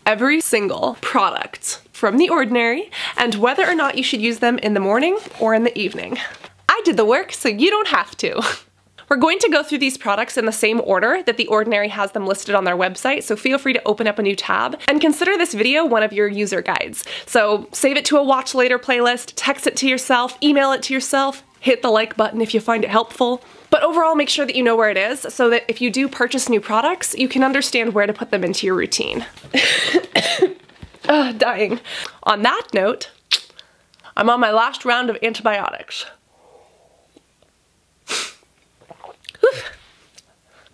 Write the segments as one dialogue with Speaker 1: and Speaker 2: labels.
Speaker 1: every single product from The Ordinary and whether or not you should use them in the morning or in the evening. I did the work, so you don't have to. We're going to go through these products in the same order that The Ordinary has them listed on their website, so feel free to open up a new tab and consider this video one of your user guides. So save it to a watch later playlist, text it to yourself, email it to yourself, hit the like button if you find it helpful. But overall, make sure that you know where it is so that if you do purchase new products, you can understand where to put them into your routine. Dying. On that note, I'm on my last round of antibiotics.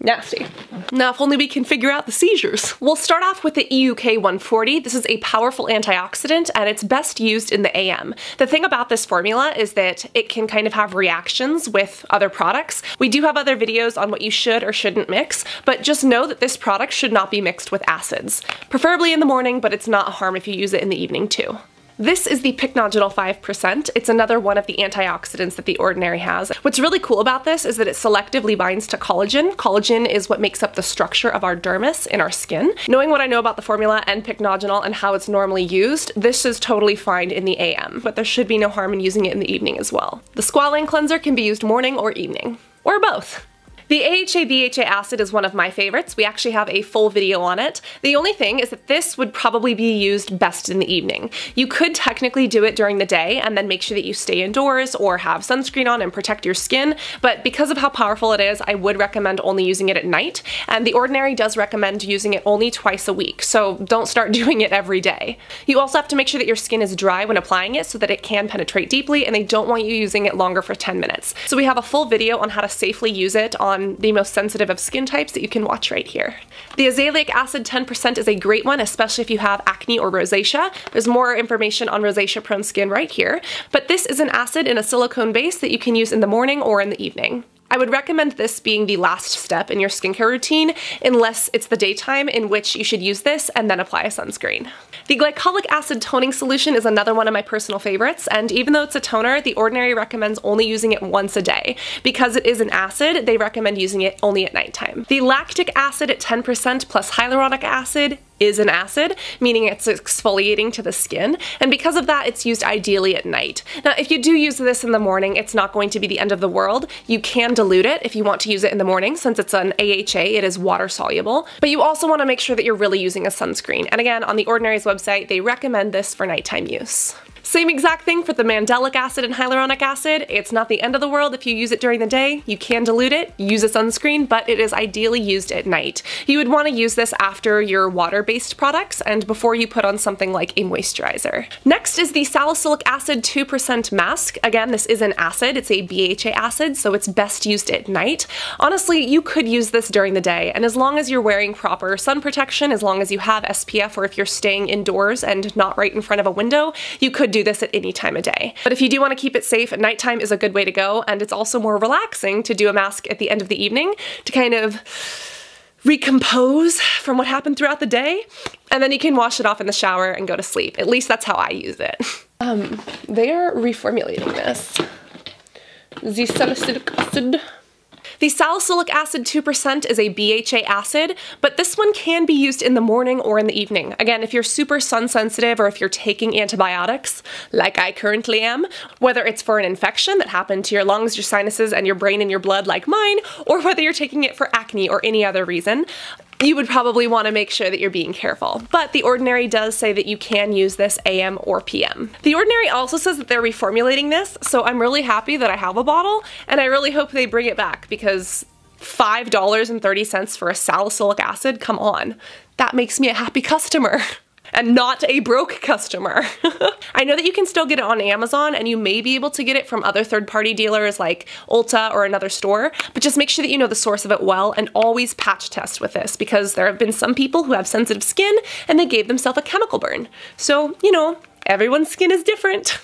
Speaker 1: Nasty. Now if only we can figure out the seizures. We'll start off with the EUK 140. This is a powerful antioxidant and it's best used in the AM. The thing about this formula is that it can kind of have reactions with other products. We do have other videos on what you should or shouldn't mix, but just know that this product should not be mixed with acids. Preferably in the morning, but it's not a harm if you use it in the evening too. This is the Pycnogenol 5%. It's another one of the antioxidants that The Ordinary has. What's really cool about this is that it selectively binds to collagen. Collagen is what makes up the structure of our dermis in our skin. Knowing what I know about the formula and Pycnogenol and how it's normally used, this is totally fine in the AM, but there should be no harm in using it in the evening as well. The Squalane cleanser can be used morning or evening, or both. The AHA-BHA acid is one of my favorites. We actually have a full video on it. The only thing is that this would probably be used best in the evening. You could technically do it during the day and then make sure that you stay indoors or have sunscreen on and protect your skin, but because of how powerful it is, I would recommend only using it at night, and The Ordinary does recommend using it only twice a week, so don't start doing it every day. You also have to make sure that your skin is dry when applying it so that it can penetrate deeply, and they don't want you using it longer for 10 minutes. So we have a full video on how to safely use it on the most sensitive of skin types that you can watch right here. The Azelaic acid 10% is a great one, especially if you have acne or rosacea. There's more information on rosacea prone skin right here, but this is an acid in a silicone base that you can use in the morning or in the evening. I would recommend this being the last step in your skincare routine unless it's the daytime, in which you should use this and then apply a sunscreen. The glycolic acid toning solution is another one of my personal favorites, and even though it's a toner, The Ordinary recommends only using it once a day. Because it is an acid, they recommend using it only at nighttime. The lactic acid at 10% plus hyaluronic acid is an acid, meaning it's exfoliating to the skin, and because of that, it's used ideally at night. Now, if you do use this in the morning, it's not going to be the end of the world. You can dilute it if you want to use it in the morning. Since it's an AHA, it is water soluble, but you also want to make sure that you're really using a sunscreen. And again, on The Ordinary's website, they recommend this for nighttime use. Same exact thing for the Mandelic acid and hyaluronic acid. It's not the end of the world if you use it during the day. You can dilute it, use a sunscreen, but it is ideally used at night. You would want to use this after your water-based products and before you put on something like a moisturizer. Next is the Salicylic acid 2% Masque. Again, this is an acid. It's a BHA acid, so it's best used at night. Honestly, you could use this during the day, and as long as you're wearing proper sun protection, as long as you have SPF, or if you're staying indoors and not right in front of a window, you could do this at any time of day. But if you do want to keep it safe, nighttime is a good way to go, and it's also more relaxing to do a mask at the end of the evening to kind of recompose from what happened throughout the day, and then you can wash it off in the shower and go to sleep. At least that's how I use it. They are reformulating this. The salicylic acid. The salicylic acid 2% is a BHA acid, but this one can be used in the morning or in the evening. Again, if you're super sun sensitive or if you're taking antibiotics, like I currently am, whether it's for an infection that happened to your lungs, your sinuses, and your brain and your blood like mine, or whether you're taking it for acne or any other reason, you would probably want to make sure that you're being careful. But The Ordinary does say that you can use this AM or PM. The Ordinary also says that they're reformulating this, so I'm really happy that I have a bottle, and I really hope they bring it back because $5.30 for a salicylic acid, come on. That makes me a happy customer. And not a broke customer. I know that you can still get it on Amazon, and you may be able to get it from other third-party dealers like Ulta or another store, but just make sure that you know the source of it well, and always patch test with this, because there have been some people who have sensitive skin and they gave themselves a chemical burn. So, you know, everyone's skin is different.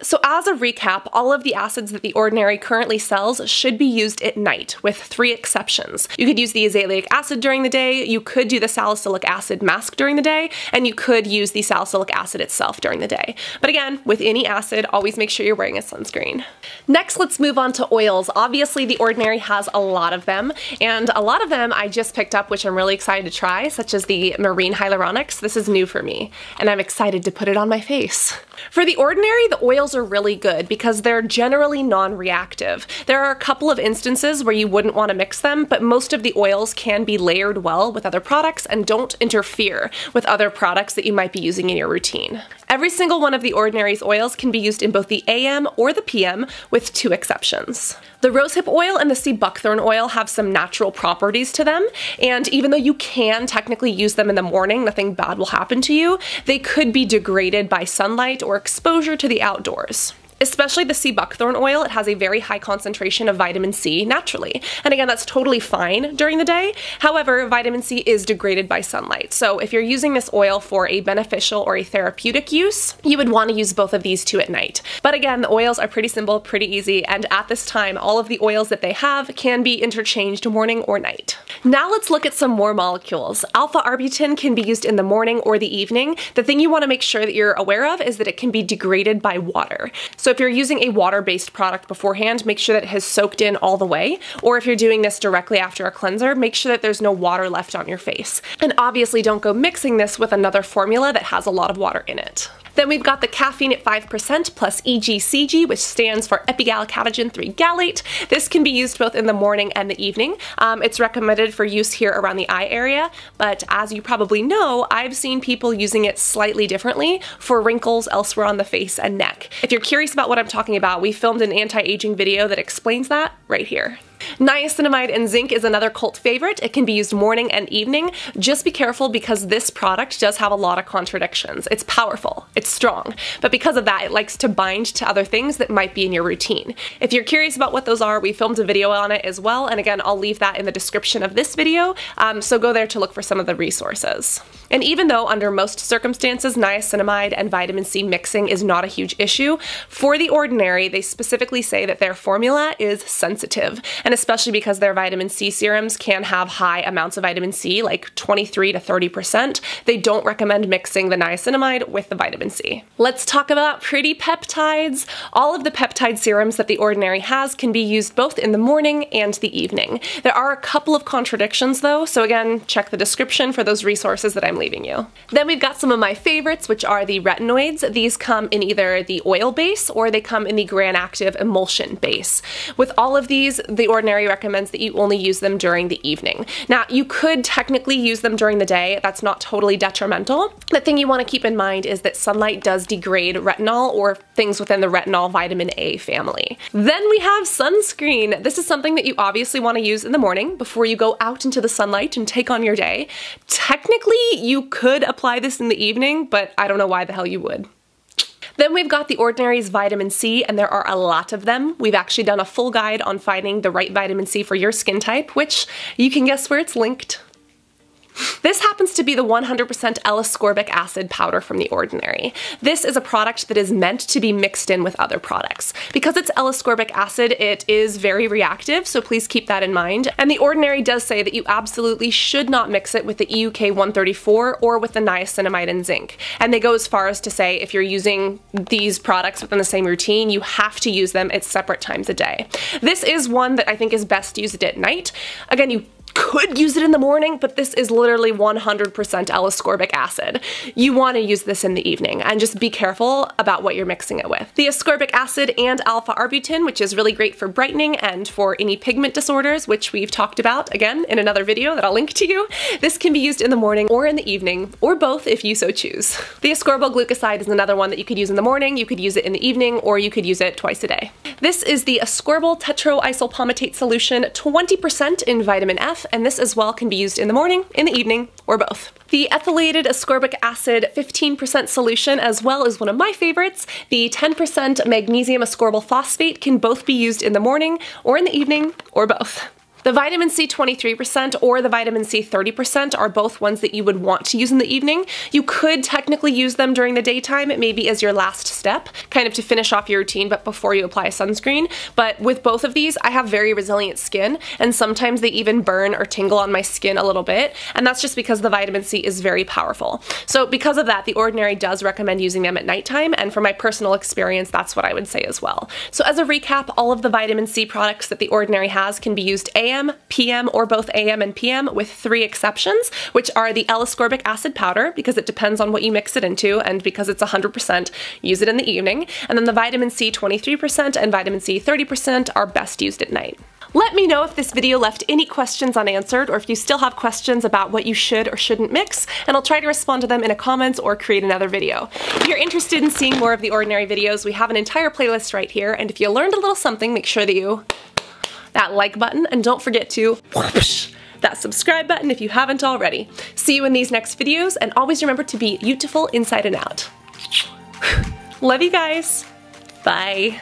Speaker 1: So as a recap, all of the acids that the Ordinary currently sells should be used at night, with 3 exceptions. You could use the azelaic acid during the day, you could do the salicylic acid Masque during the day, and you could use the salicylic acid itself during the day. But again, with any acid, always make sure you're wearing a sunscreen. Next, let's move on to oils. Obviously, the Ordinary has a lot of them, and a lot of them I just picked up, which I'm really excited to try, such as the marine hyaluronics. This is new for me, and I'm excited to put it on my face. For the Ordinary, the oils are really good because they're generally non-reactive. There are a couple of instances where you wouldn't want to mix them, but most of the oils can be layered well with other products and don't interfere with other products that you might be using in your routine. Every single one of the Ordinary's oils can be used in both the AM or the PM, with 2 exceptions. The rosehip oil and the sea buckthorn oil have some natural properties to them, and even though you can technically use them in the morning, nothing bad will happen to you, they could be degraded by sunlight or exposure to the outdoors. Especially the sea buckthorn oil, it has a very high concentration of vitamin C naturally. And again, that's totally fine during the day. However, vitamin C is degraded by sunlight. So if you're using this oil for a beneficial or a therapeutic use, you would want to use both of these 2 at night. But again, the oils are pretty simple, pretty easy, and at this time, all of the oils that they have can be interchanged morning or night. Now let's look at some more molecules. Alpha arbutin can be used in the morning or the evening. The thing you want to make sure that you're aware of is that it can be degraded by water. So if you're using a water-based product beforehand, make sure that it has soaked in all the way, or if you're doing this directly after a cleanser, make sure that there's no water left on your face. And obviously don't go mixing this with another formula that has a lot of water in it. Then we've got the caffeine at 5% plus EGCG, which stands for epigallocatechin 3 gallate. This can be used both in the morning and the evening. It's recommended for use here around the eye area, but as you probably know, I've seen people using it slightly differently for wrinkles elsewhere on the face and neck. If you're curious about what I'm talking about, we filmed an anti-aging video that explains that right here. Niacinamide and zinc is another cult favorite. It can be used morning and evening. Just be careful because this product does have a lot of contradictions. It's powerful, it's strong, but because of that, it likes to bind to other things that might be in your routine. If you're curious about what those are, we filmed a video on it as well, and again, I'll leave that in the description of this video, so go there to look for some of the resources. And even though under most circumstances niacinamide and vitamin C mixing is not a huge issue, for the Ordinary, they specifically say that their formula is sensitive. And especially because their vitamin C serums can have high amounts of vitamin C, like 23 to 30%, they don't recommend mixing the niacinamide with the vitamin C. Let's talk about pretty peptides. All of the peptide serums that the Ordinary has can be used both in the morning and the evening. There are a couple of contradictions though, so again, check the description for those resources that I'm leaving you. Then we've got some of my favorites, which are the retinoids. These come in either the oil base or they come in the gram-active emulsion base. With all of these, the Ordinary recommends that you only use them during the evening. Now, you could technically use them during the day. That's not totally detrimental. The thing you want to keep in mind is that sunlight does degrade retinol or things within the retinol vitamin A family. Then we have sunscreen. This is something that you obviously want to use in the morning before you go out into the sunlight and take on your day. Technically, you could apply this in the evening, but I don't know why the hell you would. Then we've got the Ordinary's vitamin C, and there are a lot of them. We've actually done a full guide on finding the right vitamin C for your skin type, which you can guess where it's linked. This happens to be the 100% L-Ascorbic acid powder from the Ordinary. This is a product that is meant to be mixed in with other products. Because it's L-Ascorbic acid, it is very reactive, so please keep that in mind. And the Ordinary does say that you absolutely should not mix it with the EUK 134 or with the niacinamide and zinc. And they go as far as to say if you're using these products within the same routine, you have to use them at separate times a day. This is one that I think is best used at night. Again, you could use it in the morning, but this is literally 100% L-ascorbic acid. You want to use this in the evening, and just be careful about what you're mixing it with. The ascorbic acid and alpha arbutin, which is really great for brightening and for any pigment disorders, which we've talked about again in another video that I'll link to you. This can be used in the morning or in the evening, or both if you so choose. The Ascorbyl glucoside is another one that you could use in the morning, you could use it in the evening, or you could use it twice a day. This is the Ascorbyl Tetraisopalmitate solution, 20% in vitamin F, and this as well can be used in the morning, in the evening, or both. The ethylated ascorbic acid 15% solution, as well as one of my favorites, the 10% magnesium ascorbyl phosphate, can both be used in the morning or in the evening, or both. The vitamin C 23% or the vitamin C 30% are both ones that you would want to use in the evening. You could technically use them during the daytime, maybe as your last step, kind of to finish off your routine, but before you apply sunscreen. But with both of these, I have very resilient skin, and sometimes they even burn or tingle on my skin a little bit, and that's just because the vitamin C is very powerful. So because of that, the Ordinary does recommend using them at nighttime, and from my personal experience, that's what I would say as well. So as a recap, all of the vitamin C products that the Ordinary has can be used AM, PM, or both AM and PM, with 3 exceptions, which are the L-Ascorbic acid powder, because it depends on what you mix it into, and because it's 100%, use it in the evening, and then the vitamin C 23% and vitamin C 30% are best used at night. Let me know if this video left any questions unanswered, or if you still have questions about what you should or shouldn't mix, and I'll try to respond to them in a comment or create another video. If you're interested in seeing more of the Ordinary videos, we have an entire playlist right here, and if you learned a little something, make sure that you that like button, and don't forget to whoosh that subscribe button if you haven't already. See you in these next videos, and always remember to be beautiful inside and out. Love you guys. Bye.